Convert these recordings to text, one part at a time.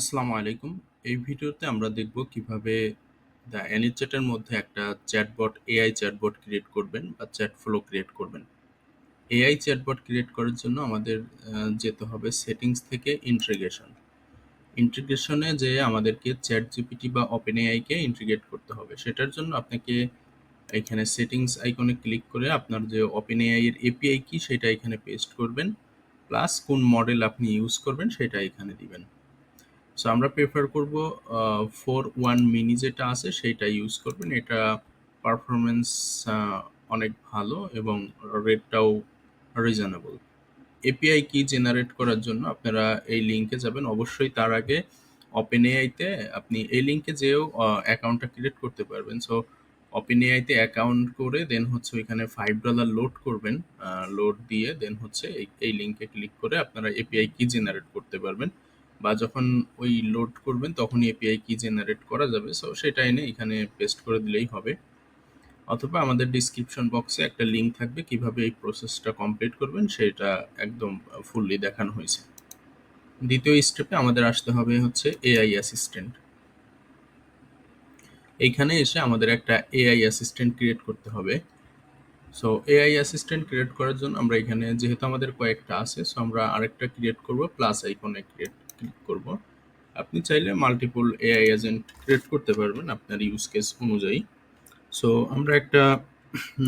আসসালামু আলাইকুম। এই ভিডিওতে আমরা দেখব কিভাবে দ্য অ্যানিচ্যাট এর মধ্যে একটা চ্যাটবট এআই চ্যাটবট ক্রিয়েট করবেন বা চ্যাট ফ্লো ক্রিয়েট করবেন। এআই চ্যাটবট ক্রিয়েট করার জন্য আমাদের যেতে হবে সেটিংস থেকে ইন্টিগ্রেশন। ইন্টিগ্রেশনে যেয়ে আমাদেরকে ChatGPT বা OpenAI কে ইন্টিগ্রেট করতে হবে। সেটার জন্য আপনাকে এখানে সেটিংস আইকনে ক্লিক করে আপনার যে OpenAI এর এপিআই কি সেটা এখানে পেস্ট করবেন। প্লাস কোন মডেল আপনি ইউজ করবেন সেটা এখানে দিবেন। সো আমরা প্রেফার করব 4.1 মিনি যেটা আছে সেইটা ইউজ করবেন। এটা পারফরমেন্স অনেক ভালো এবং রেটটাও রিজনেবল। এপিআই কি জেনারেট করার জন্য আপনারা এই লিঙ্কে যাবেন। অবশ্যই তার আগে ওপেনএআইতে আপনি এই লিঙ্কে যেও অ্যাকাউন্টটা ক্রিয়েট করতে পারবেন। সো ওপেনএআইতে অ্যাকাউন্ট করে দেন হচ্ছে ওইখানে $5 লোড করবেন। লোড দিয়ে দেন হচ্ছে এই লিঙ্কে ক্লিক করে আপনারা এপিআই কি জেনারেট করতে পারবেন, বা যখন ওই লোড করবেন তখনই এপিআই কি জেনারেট করা যাবে। সো সেটা এনে এখানে পেস্ট করে দিলেই হবে, অথবা আমাদের ডিসক্রিপশন বক্সে একটা লিঙ্ক থাকবে কিভাবে এই প্রসেসটা কমপ্লিট করবেন, সেটা একদম ফুললি দেখানো হয়েছে। দ্বিতীয় স্টেপে আমাদের আসতে হবে হচ্ছে এআই অ্যাসিস্ট্যান্ট। এইখানে এসে আমাদের একটা এআই অ্যাসিস্ট্যান্ট ক্রিয়েট করতে হবে। সো এআই অ্যাসিস্ট্যান্ট ক্রিয়েট করার জন্য আমরা এখানে যেহেতু আমাদের কয়েকটা আছে, সো আমরা আরেকটা ক্রিয়েট করব, প্লাস আইকনে ক্লিক করব। আপনি চাইলে মাল্টিপল এআই এজেন্ট ক্রিয়েট করতে পারবেন আপনার ইউজ কেস অনুযায়ী। সো আমরা একটা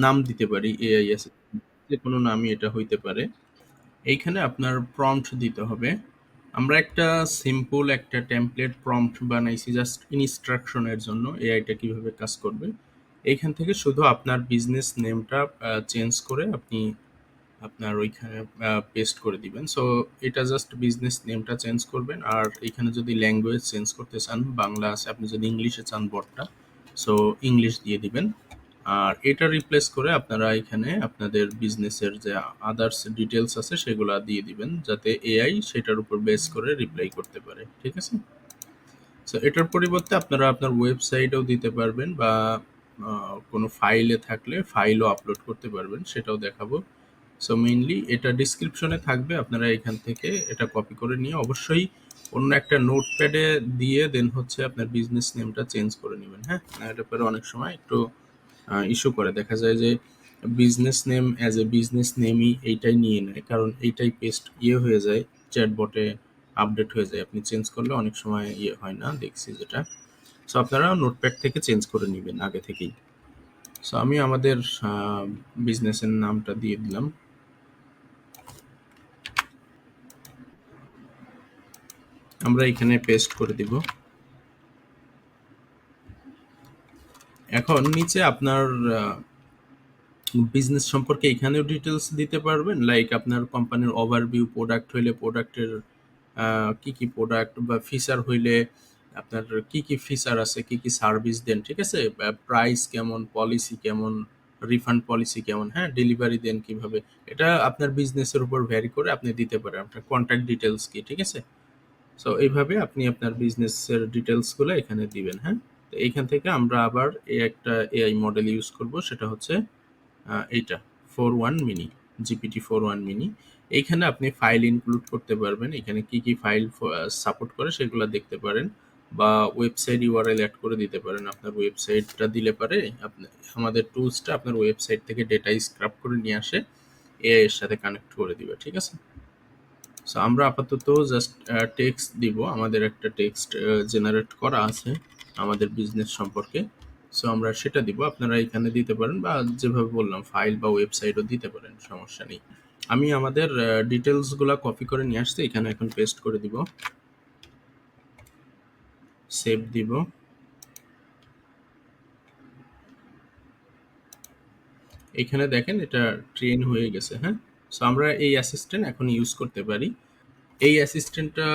নাম দিতে পারি এআই অ্যাসিস্ট্যান্ট, যে কোনো নামই এটা হইতে পারে। এইখানে আপনার প্রম্পট দিতে হবে। আমরা একটা সিম্পল একটা টেমপ্লেট প্রম্পট বানাইছি জাস্ট ইনস্ট্রাকশনের জন্য, এআইটা কিভাবে কাজ করবে। এইখান থেকে শুধু আপনার বিজনেস নেমটা চেঞ্জ করে আপনি আপনার ওইখানে পেস্ট করে দিবেন। সো এটা জাস্ট বিজনেস নেমটা চেঞ্জ করবেন, আর এখানে যদি ল্যাঙ্গুয়েজ চেঞ্জ করতে চান বাংলা আছে, আপনি যদি ইংলিশে চান বটটা, সো ইংলিশ দিয়ে দিবেন। আর এটা রিপ্লেস করে আপনারা এখানে আপনাদের বিজনেসের যে আদার্স ডিটেলস আছে সেগুলো দিয়ে দিবেন, যাতে এআই সেটার উপর বেস করে রিপ্লাই করতে পারে। ঠিক আছে? সো এটার পরিবর্তে আপনারা আপনার ওয়েবসাইটেও দিতে পারবেন, বা কোনো ফাইলে থাকলে ফাইলও আপলোড করতে পারবেন, সেটাও দেখাবো। সো মেইনলি এটা ডিসক্রিপশনে থাকবে, আপনারা এখান থেকে এটা কপি করে নিয়ে অবশ্যই অন্য একটা নোটপ্যাডে দিয়ে দেন হচ্ছে আপনার বিজনেস নেমটা চেঞ্জ করে নেবেন। হ্যাঁ, এটা পরে অনেক সময় একটু ইস্যু করে, দেখা যায় যে business name as a business নেমই এইটাই নিয়ে নেয়, কারণ এইটাই পেস্ট হয়ে যায় চ্যাটবটে, আপডেট হয়ে যায়। আপনি চেঞ্জ করলে অনেক সময় হয় না, দেখছি যেটা। সো আপনারা নোটপ্যাড থেকে চেঞ্জ করে নেবেন আগে থেকেই। সো আমি আমাদের বিজনেসের নামটা দিয়ে দিলাম। আমরা এখানে পেস্ট করে দিব। এখন নিচে আপনার বিজনেস সম্পর্কে এখানেও ডিটেলস দিতে পারবেন, লাইক আপনার কোম্পানির ওভারভিউ, প্রোডাক্ট হইলে প্রোডাক্টের কি কি প্রোডাক্ট, বা ফিচার হইলে আপনার কি কি ফিচার আছে, কি কি সার্ভিস দেন, ঠিক আছে, প্রাইস কেমন, পলিসি কেমন, রিফান্ড পলিসি কেমন, হ্যাঁ, ডেলিভারি দেন কিভাবে, এটা আপনার বিজনেসের উপর ভ্যারি করে আপনি দিতে পারেন। আপনার কন্ট্যাক্ট ডিটেলস কি, ঠিক আছে। সো এইভাবে আপনি আপনার বিজনেসের ডিটেলসগুলো এখানে দিবেন। হ্যাঁ, তো এইখান থেকে আমরা আবার এই একটা এআই মডেল ইউজ করব, সেটা হচ্ছে এইটা 4.1 মিনি, GPT-4.1 মিনি। এইখানে আপনি ফাইল ইনক্লুড করতে পারবেন, এখানে কি কি ফাইল সাপোর্ট করে সেগুলো দেখতে পারেন, বা ওয়েবসাইট ইউআরএল অ্যাড করে দিতে পারেন। আপনার ওয়েবসাইটটা দিলে পারে আপনি আমাদের টুলসটা আপনার ওয়েবসাইট থেকে ডেটা স্ক্রাব করে নিয়ে আসে এআই এর সাথে কানেক্ট করে দিবে। ঠিক আছে? সো আমরা আপাতত জাস্ট টেক্সট দিব, আমাদের একটা টেক্সট জেনারেট করা আছে আমাদের বিজনেস সম্পর্কে। সো আমরা সেটা দিব, আপনারা এখানে দিতে পারেন, বা যেভাবে বললাম ফাইল বা ওয়েবসাইটও দিতে পারেন, সমস্যা নেই। আমি আমাদের ডিটেলসগুলো কপি করে নিয়ে আসছি, এখানে এখন পেস্ট করে দিব, সেভ দিব। এখানে দেখেন এটা ট্রেন হয়ে গেছে। হ্যাঁ, সো আমরা এই অ্যাসিস্ট্যান্ট এখন ইউজ করতে পারি। এই অ্যাসিস্ট্যান্টটা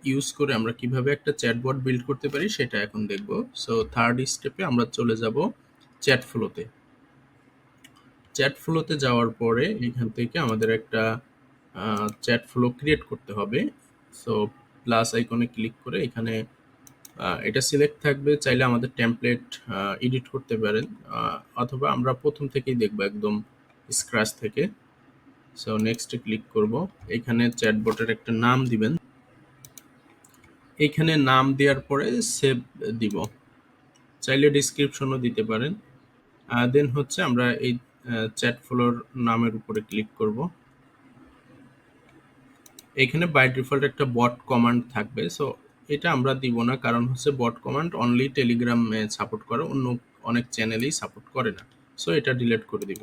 ইউজ করে আমরা কিভাবে একটা চ্যাটবট বিল্ড করতে পারি সেটা এখন দেখব। সো থার্ড স্টেপে আমরা চলে যাব চ্যাট ফ্লোতে। চ্যাট ফ্লোতে যাওয়ার পরে এখান থেকে আমাদের একটা চ্যাট ফ্লো ক্রিয়েট করতে হবে। সো প্লাস আইকনে ক্লিক করে এখানে এটা সিলেক্ট থাকবে, চাইলে আমাদের টেমপ্লেট এডিট করতে পারেন, অথবা আমরা প্রথম থেকেই দেখব একদম স্ক্র্যাচ থেকে। সো নেক্সটে ক্লিক করব, এখানে চ্যাটবটের একটা নাম দিবেন। এইখানে নাম দেওয়ার পরে সেভ দিব, চাইলে ডিসক্রিপশনও দিতে পারেন। দেন হচ্ছে আমরা এই চ্যাট ফ্লোর নামের উপরে ক্লিক করব। এখানে বাই ডিফল্ট একটা বট কমান্ড থাকবে, সো এটা আমরা দিব না, কারণ হচ্ছে বট কমান্ড অনলি টেলিগ্রামে সাপোর্ট করে, অন্য অনেক চ্যানেলেই সাপোর্ট করে না। সো এটা ডিলিট করে দিব।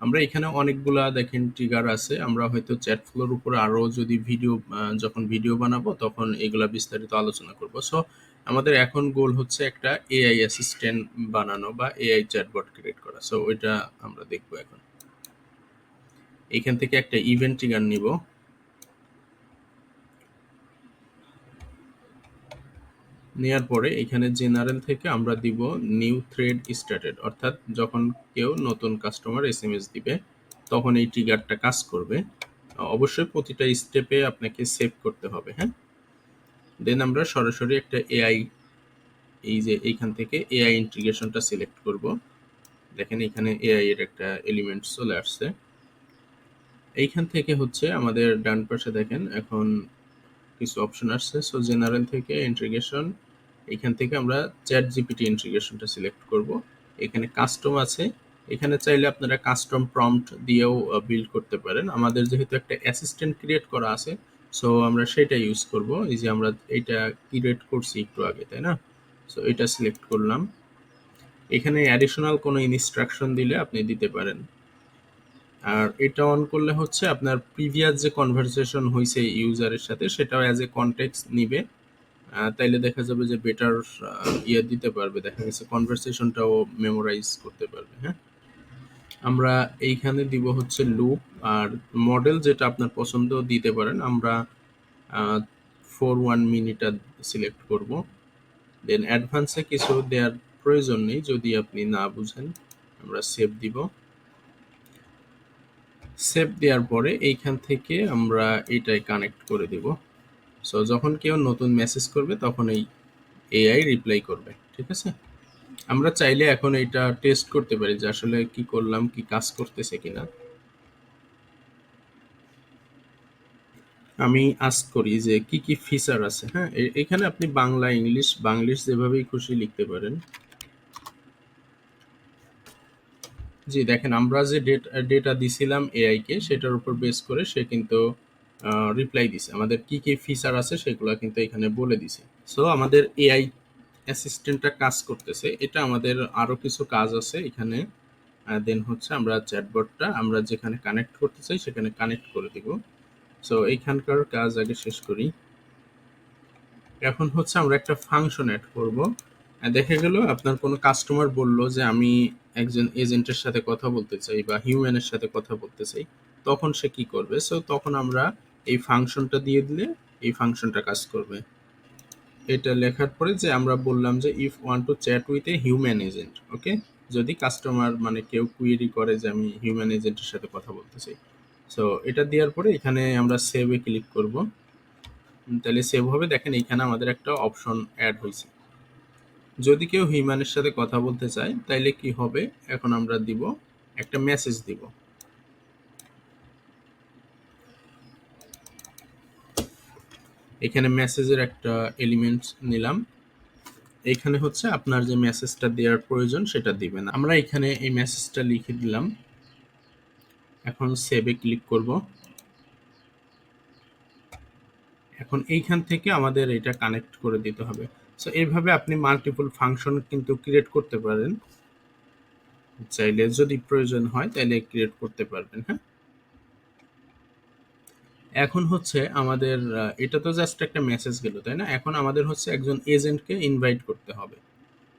আমরা এখানে অনেকগুলা দেখেন ট্রিগার আছে, আমরা হয়তো চ্যাট ফ্লোর উপরে আরও যদি ভিডিও যখন ভিডিও বানাবো তখন এগুলা বিস্তারিত আলোচনা করব। সো আমাদের এখন গোল হচ্ছে একটা এআই অ্যাসিস্ট্যান্ট বানানো বা এআই চ্যাটবট ক্রিয়েট করা। সো ওইটা আমরা দেখব এখন। এখান থেকে একটা ইভেন্ট ট্রিগার নিব। নেওয়ার পরে এখানে জেনারেল থেকে আমরা দিব নিউ থ্রেড স্টার্টেড, অর্থাৎ যখন কেউ নতুন কাস্টমার এসএমএস দিবে তখন এই ট্রিগারটা কাজ করবে। অবশ্যই প্রতিটা স্টেপে আপনাকে সেভ করতে হবে, হ্যাঁ। দেন আমরা সরাসরি একটা এআই, এই যে এইখান থেকে এআই ইন্টিগ্রেশনটা সিলেক্ট করব। দেখেন এখানে এআই এর একটা এলিমেন্ট চলে আসছে। এইখান থেকে হচ্ছে আমাদের ডান পাশে দেখেন এখন কিছু অপশন আসছে। সো জেনারেল থেকে ইন্টিগ্রেশন, এখান থেকে আমরা চ্যাট জিপিটি ইন্টিগ্রেশনটা সিলেক্ট করব। এখানে কাস্টম আছে, এখানে চাইলে আপনারা কাস্টম প্রম্পট দিয়েও বিল্ড করতে পারেন। আমাদের যেহেতু একটা অ্যাসিস্ট্যান্ট ক্রিয়েট করা আছে, সো আমরা সেটা ইউজ করব। এই যে আমরা এইটা ক্রিয়েট করছি একটু আগে, তাই না? সো এটা সিলেক্ট করলাম। এখানে অ্যাডিশনাল কোনো ইনস্ট্রাকশন দিলে আপনি দিতে পারেন। আর এটা অন করলে হচ্ছে আপনার প্রিভিয়াস যে কনভারসেশন হয়েছে ইউজারের সাথে সেটাও অ্যাজ এ কনটেক্সট নিবে। তাইলে দেখা যাবে যে বেটার ইয়ে দিতে পারবে, দেখা গেছে কনভারসেশনটাও মেমোরাইজ করতে পারবে, হ্যাঁ। আমরা এইখানে দিব হচ্ছে লুপ, আর মডেল যেটা আপনার পছন্দ দিতে পারেন। আমরা 4 মিনিট সিলেক্ট করব। দেন অ্যাডভান্সে কিছু দেওয়ার প্রয়োজন নেই যদি আপনি না বুঝেন। আমরা সেভ দিব। সেভ দেওয়ার পরে এইখান থেকে আমরা এইটাই কানেক্ট করে দিব। সো যখন কেউ নতুন মেসেজ করবে তখন এই এআই রিপ্লাই করবে, ঠিক আছে। আমরা চাইলে এখন এটা টেস্ট করতে পারি যে আসলে কি করলাম, কি কাজ করতেছে কিনা। আমি আস্ক করি যে কি কি ফিচার আছে, হ্যাঁ। এখানে আপনি বাংলা ইংলিশ বাংলিশ যেভাবেই খুশি লিখতে পারেন। জি দেখেন আমরা যে ডেটা দিছিলাম এআই কে, সেটার উপর বেস করে সে কিন্তু রিপ্লাই দিছে। আমাদের কি কি ফিচার আছে সেগুলো কিন্তু এখানে বলে দিছে। সো আমাদের এআই অ্যাসিস্ট্যান্টটা কাজ করতেছে, এটা আমাদের আরো কিছু কাজ আছে এখানে। দেন হচ্ছে আমরা চ্যাটবটটা আমরা যেখানে কানেক্ট করতে চাই সেখানে কানেক্ট করে দিব। সো এইখানকার কাজ আগে শেষ করি। এখন হচ্ছে আমরা একটা ফাংশন অ্যাড করব। দেখা গেল আপনার কোনো কাস্টমার বলল যে আমি একজন এজেন্টের সাথে কথা বলতে চাই বা হিউম্যানের সাথে কথা বলতে চাই, তখন সে কি করবে? সো তখন আমরা এই ফাংশনটা দিয়ে দিলে এই ফাংশনটা কাজ করবে। এটা লেখার পরে যে আমরা বললাম যে if want to chat with a human agent, okay. যদি কাস্টমার মানে কেউ কুয়েরি করে যে আমি হিউম্যান এজেন্টের সাথে কথা বলতে চাই, সো এটা দেওয়ার পরে এখানে আমরা সেভে ক্লিক করব। তাহলে সেভ হবে। দেখেন এইখানে আমাদের একটা অপশন অ্যাড হয়েছে। যদি কেউ হিউম্যানের সাথে কথা বলতে চায় তাইলে কি হবে, এখন আমরা দিব একটা মেসেজ দিব। এখানে মেসেজের একটা এলিমেন্ট নিলাম। এখানে হচ্ছে আপনার যে মেসেজটা দেওয়ার প্রয়োজন সেটা দিবেন। আমরা এখানে এই মেসেজটা লিখে দিলাম। এখন সেভে ক্লিক করব। এখন এইখান থেকে আমাদের এটা কানেক্ট করে দিতে হবে। সো এইভাবে আপনি মাল্টিপল ফাংশন কিন্তু ক্রিয়েট করতে পারেন, চাইলে যদি প্রয়োজন হয় তাহলে ক্রিয়েট করতে পারবেন, হ্যাঁ। এখন হচ্ছে আমাদের এটা তো জাস্ট একটা মেসেজ গেল, তাই না? এখন আমাদের হচ্ছে একজন এজেন্টকে ইনভাইট করতে হবে।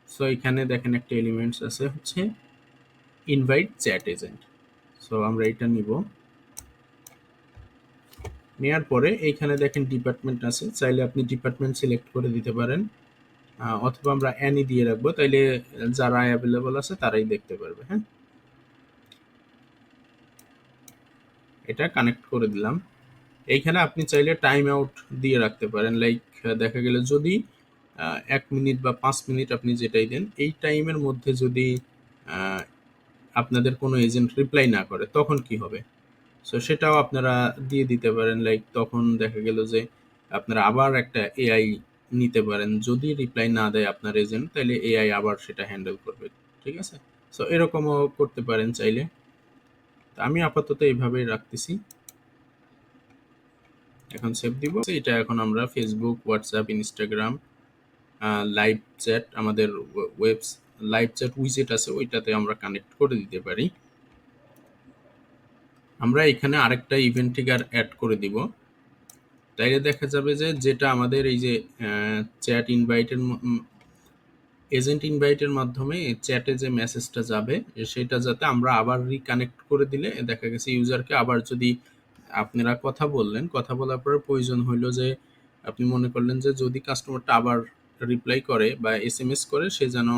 সো এখানে দেখেন একটা এলিমেন্টস আছে হচ্ছে ইনভাইট চ্যাট এজেন্ট। সো আমরা এটা নিব। নেওয়ার পরে এইখানে দেখেন ডিপার্টমেন্ট আছে, চাইলে আপনি ডিপার্টমেন্ট সিলেক্ট করে দিতে পারেন, অথবা আমরা অ্যানি দিয়ে রাখবো, তাইলে যারা অ্যাভেলেবল আছে তারাই দেখতে পারবে, হ্যাঁ। এটা কানেক্ট করে দিলাম। এইখানে আপনি চাইলে টাইম আউট দিয়ে রাখতে পারেন, লাইক দেখা গেলে যদি 1 মিনিট বা 5 মিনিট আপনি যেটাই দেন এই টাইমের মধ্যে যদি আহ, আপনাদের কোনো এজেন্ট রিপ্লাই না করে তখন কি হবে, সো সেটাও আপনারা দিয়ে দিতে পারেন। লাইক তখন দেখা গেল যে আপনারা আবার একটা এআই নিতে পারেন। যদি রিপ্লাই না দেয় আপনার এজেন্ট, তাহলে এআই আবার সেটা হ্যান্ডেল করবে। ঠিক আছে? সো এরকমও করতে পারেন চাইলে। তো আমি আপাতত এইভাবেই রাখতেছি। এখন সেভ দিব। এটা এখন আমরা Facebook, WhatsApp, Instagram, live chat, আমাদের ওয়েব লাইভ চ্যাট উইজেট আছে, ওইটাতে আমরা কানেক্ট করে দিতে পারি। আমরা এখানে আরেকটা ইভেন্ট ট্রিগার অ্যাড করে দিব। তাইলে দেখা যাবে যে যেটা আমাদের এই যে চ্যাট ইনভাইটের এজেন্ট ইনভাইটের মাধ্যমে চ্যাটে যে মেসেজটা যাবে, সেটা যাতে আমরা আবার রিকানেক্ট করে দিলে দেখা গেছে ইউজারকে আবার যদি আপনারা কথা বললেন, কথা বলার পরে প্রয়োজন হইল যে আপনি মনে করলেন যে যদি কাস্টমারটা আবার রিপ্লাই করে বা এসএমএস করে, সে যেন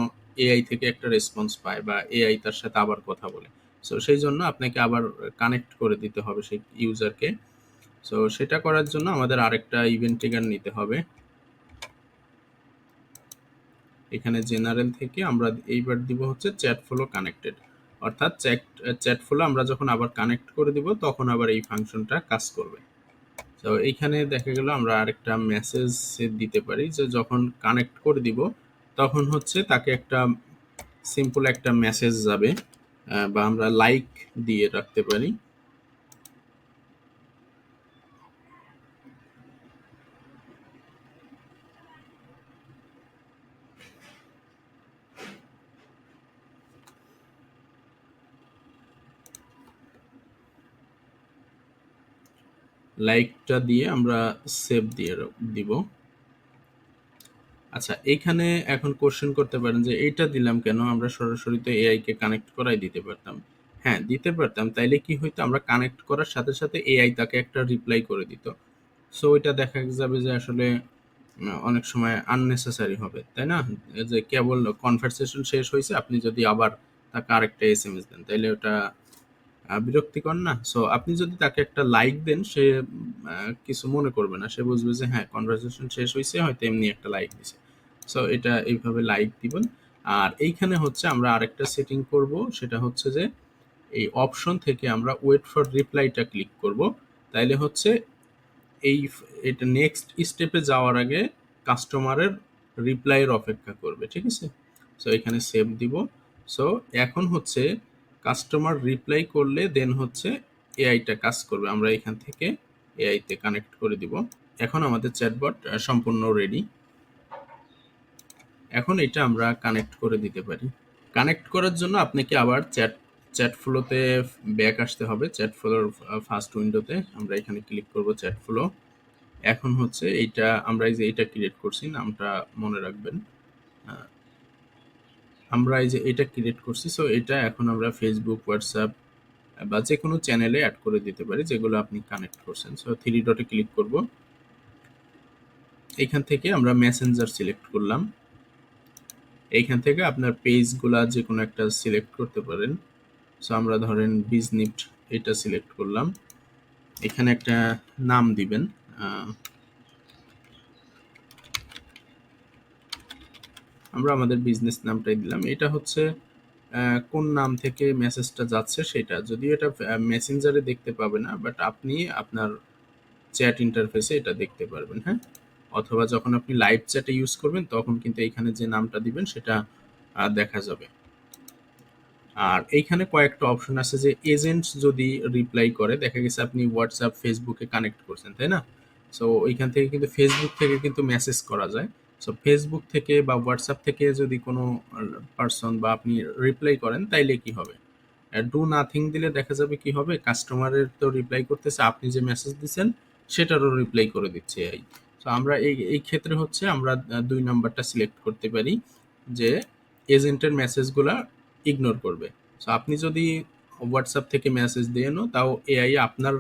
এআই থেকে একটা রেসপন্স পায় বা এআই তার সাথে আবার কথা বলে। সো সেই জন্য আপনাকে আবার কানেক্ট করে দিতে হবে সেই ইউজারকে। সো সেটা করার জন্য আমাদের আরেকটা ইভেন্ট ট্রিগার নিতে হবে। এখানে জেনারেল থেকে আমরা এইবার দিব হচ্ছে চ্যাট ফ্লো কানেক্টেড, অর্থাৎ চ্যাট ফ্লো আমরা যখন আবার কানেক্ট করে দিব তখন আবার এই ফাংশনটা কাজ করবে। তো এইখানে দেখা গেল আমরা আরেকটা মেসেজ দিতে পারি যে যখন কানেক্ট করে দিব তখন হচ্ছে তাকে একটা সিম্পল একটা মেসেজ যাবে, বা আমরা লাইক দিয়ে রাখতে পারি। লাইকটা দিয়ে আমরা সেভ দিয়ে দিব। আচ্ছা, এইখানে এখন কোশ্চেন করতে পারেন যে এইটা দিলাম কেন, আমরা সরাসরি তো এআই কে কানেক্ট করাই দিতে পারতাম। হ্যাঁ, দিতে পারতাম, তাইলে কি হইতো, আমরা কানেক্ট করার সাথে সাথে এআই তাকে একটা রিপ্লাই করে দিত। সো ওইটা দেখা যাবে যে আসলে অনেক সময় আননেসেসারি হবে, তাই না? এই যে কেবল কনভারসেশন শেষ হয়েছে, আপনি যদি আবার তাকে আরেকটা এসএমএস দেন, তাইলে ওটা বিরক্তিকর না? সো আপনি যদি তাকে একটা লাইক দেন, সে কিছু মনে করবে না, সে বুঝবে যে হ্যাঁ কনভারসেশন শেষ হয়েছে, হয়তো এমনি একটা লাইক দিছে। সো এটা এইভাবে লাইক দিবেন। আর এইখানে হচ্ছে আমরা আরেকটা সেটিং করব, সেটা হচ্ছে যে এই অপশন থেকে আমরা ওয়েট ফর রিপ্লাইটা ক্লিক করব। তাইলে হচ্ছে এই এটা নেক্সট স্টেপে যাওয়ার আগে কাস্টমারের রিপ্লাইয়ের অপেক্ষা করবে। ঠিক আছে? সো এখানে সেভ দিব। সো এখন হচ্ছে কাস্টমার রিপ্লাই করলে দেন হচ্ছে এআইটা কাজ করবে। আমরা এখান থেকে এআইতে কানেক্ট করে দিব। এখন আমাদের চ্যাটবট সম্পূর্ণ রেডি। এখন এটা আমরা কানেক্ট করে দিতে পারি। কানেক্ট করার জন্য আপনাকে আবার চ্যাট ফ্লোতে ব্যাক আসতে হবে। চ্যাট ফ্লোর ফার্স্ট উইন্ডোতে আমরা এখানে ক্লিক করব চ্যাট ফ্লো। এখন হচ্ছে এইটা আমরা এই যে এটা ক্রিয়েট করছি, নামটা মনে রাখবেন। আমরা এই যে এটা ক্রিয়েট করছি, সো এটা এখন আমরা ফেসবুক, হোয়াটসঅ্যাপ বা যে কোনো চ্যানেলে অ্যাড করে দিতে পারি যেগুলো আপনি কানেক্ট করছেন। সো থ্রি ডটে ক্লিক করব। এইখান থেকে আমরা মেসেঞ্জার সিলেক্ট করলাম। এইখান থেকে আপনার পেজগুলা যে কোনো একটা সিলেক্ট করতে পারেন। সো আমরা ধরেন বিজনিট এটা সিলেক্ট করলাম। এখানে একটা নাম দিবেন, আমরা আমাদের বিজনেস নামটাই দিলাম। এটা হচ্ছে কোন নাম থেকে মেসেজটা যাচ্ছে সেটা, যদিও এটা মেসেঞ্জারে দেখতে পাবে না, বাট আপনি আপনার চ্যাট ইন্টারফেসে এটা দেখতে পারবেন। হ্যাঁ, অথবা যখন আপনি লাইভ চ্যাটে ইউজ করবেন তখন কিন্তু এইখানে যে নামটা দিবেন সেটা দেখা যাবে। আর এইখানে কয়েকটা অপশন আছে যে এজেন্ট যদি রিপ্লাই করে, দেখা গেছে আপনি হোয়াটসঅ্যাপ, ফেসবুকে কানেক্ট করছেন, তাই না? সো ওইখান থেকে কিন্তু ফেসবুক থেকে কিন্তু মেসেজ করা যায়। সো ফেসবুক থেকে বা হোয়াটসঅ্যাপ থেকে যদি কোনো পার্সন বা আপনি রিপ্লাই করেন, তাইলে কি হবে, ডু নাথিং দিলে দেখা যাবে কি হবে, কাস্টমারের তো রিপ্লাই করতেছে, আপনি যে মেসেজ দিচ্ছেন সেটারও রিপ্লাই করে দিচ্ছে এই। তো আমরা এই ক্ষেত্রে হচ্ছে আমরা ২ নাম্বারটা সিলেক্ট করতে পারি যে এজেন্টের মেসেজগুলা ইগনোর করবে। সো আপনি যদি হোয়াটসঅ্যাপ থেকে মেসেজ দিয়েনও, তাও এআই আপনার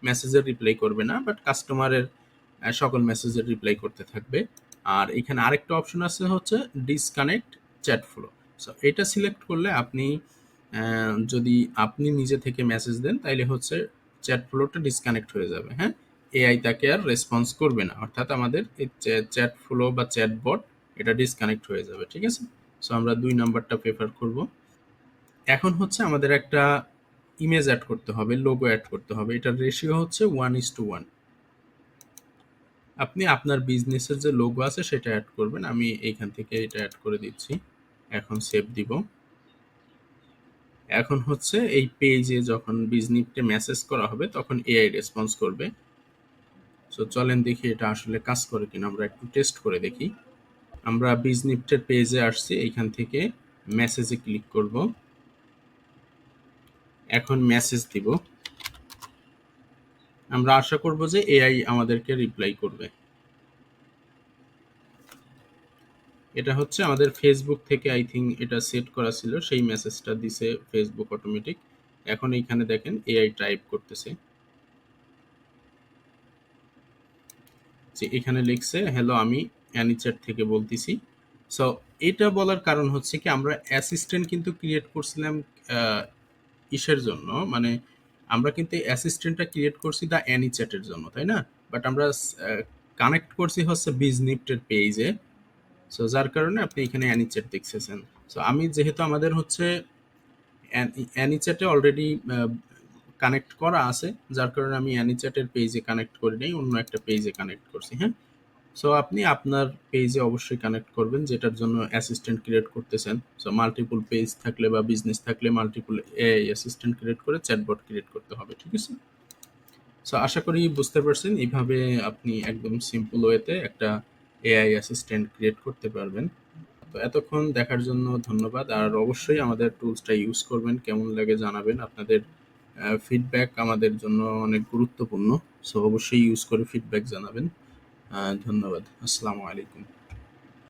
মেসেজের রিপ্লাই করবে না, বাট কাস্টমারের সকল মেসেজের রিপ্লাই করতে থাকবে। আর এখানে আরেকটা অপশন আছে হচ্ছে ডিসকানেক্ট চ্যাট ফ্লো। সো এটা সিলেক্ট করলে আপনি যদি আপনি নিজে থেকে মেসেজ দেন, তাইলে হচ্ছে চ্যাট ফ্লোটা ডিসকানেক্ট হয়ে যাবে। হ্যাঁ, এআই তাকে আর রেসপন্স করবে না, অর্থাৎ আমাদের এই চ্যাট ফ্লো বা চ্যাট বট এটা ডিসকানেক্ট হয়ে যাবে। ঠিক আছে? সো আমরা ২ নাম্বারটা প্রেফার করব। এখন হচ্ছে আমাদের একটা ইমেজ অ্যাড করতে হবে, লোগো অ্যাড করতে হবে। এটার রেশিও হচ্ছে 1:1। আপনি আপনার বিজনেসের যে লোগো আছে সেটা অ্যাড করবেন। আমি এইখান থেকে এটা অ্যাড করে দিচ্ছি। এখন সেভ দিব। এখন হচ্ছে এই পেজে যখন বিজনিফটে মেসেজ করা হবে তখন এআই রেসপন্স করবে। সো চলেন দেখি এটা আসলে কাজ করে কিনা, আমরা একটু টেস্ট করে দেখি। আমরা বিজনিফটের পেজে আসছি, এইখান থেকে মেসেজে ক্লিক করব। এখন মেসেজ দিব। আমরা আশা করব যে এআই আমাদেরকে রিপ্লাই করবে। এটা হচ্ছে আমাদের ফেসবুক থেকে আই থিঙ্ক এটা সেট করা ছিল, সেই মেসেজটা দিছে ফেসবুক অটোমেটিক। এখন এইখানে দেখেন এআই টাইপ করতেছে যে এখানে লিখছে, হ্যালো আমি অ্যানিচ্যাট থেকে বলতেছি। সো এটা বলার কারণ হচ্ছে কি, আমরা অ্যাসিস্ট্যান্ট কিন্তু ক্রিয়েট করছিলাম আহ, ইসের জন্য, মানে আমরা কিন্তু অ্যাসিস্ট্যান্টটা ক্রিয়েট করছি দা অ্যানিচ্যাটের জন্য, তাই না? বাট আমরা কানেক্ট করছি হচ্ছে বিজনিফটের পেজে। সো যার কারণে আপনি এখানে অ্যানিচ্যাট দেখতেছেন। সো আমি যেহেতু আমাদের হচ্ছে অ্যানিচ্যাটে অলরেডি কানেক্ট করা আছে, যার কারণে আমি অ্যানিচ্যাটের পেজে কানেক্ট করি নাই, অন্য একটা পেজে কানেক্ট করছি। হ্যাঁ, সো আপনি আপনার পেজে অবশ্যই কানেক্ট করবেন যেটার জন্য অ্যাসিস্ট্যান্ট ক্রিয়েট করতেছেন। সো মাল্টিপল পেজ থাকলে বা বিজনেস থাকলে মাল্টিপল এআই অ্যাসিস্ট্যান্ট ক্রিয়েট করে চ্যাটবট ক্রিয়েট করতে হবে, ঠিক আছে? সো আশা করি বুঝতে পারছেন, এইভাবে আপনি একদম সিম্পল ওয়েতে একটা এআই অ্যাসিস্ট্যান্ট ক্রিয়েট করতে পারবেন। তো এতক্ষণ দেখার জন্য ধন্যবাদ। আর অবশ্যই আমাদের টুলসটা ইউজ করবেন, কেমন লাগে জানাবেন। আপনাদের ফিডব্যাক আমাদের জন্য অনেক গুরুত্বপূর্ণ। সো অবশ্যই ইউজ করে ফিডব্যাক জানাবেন। ধন্যবাদ। আসসালামু আলাইকুম।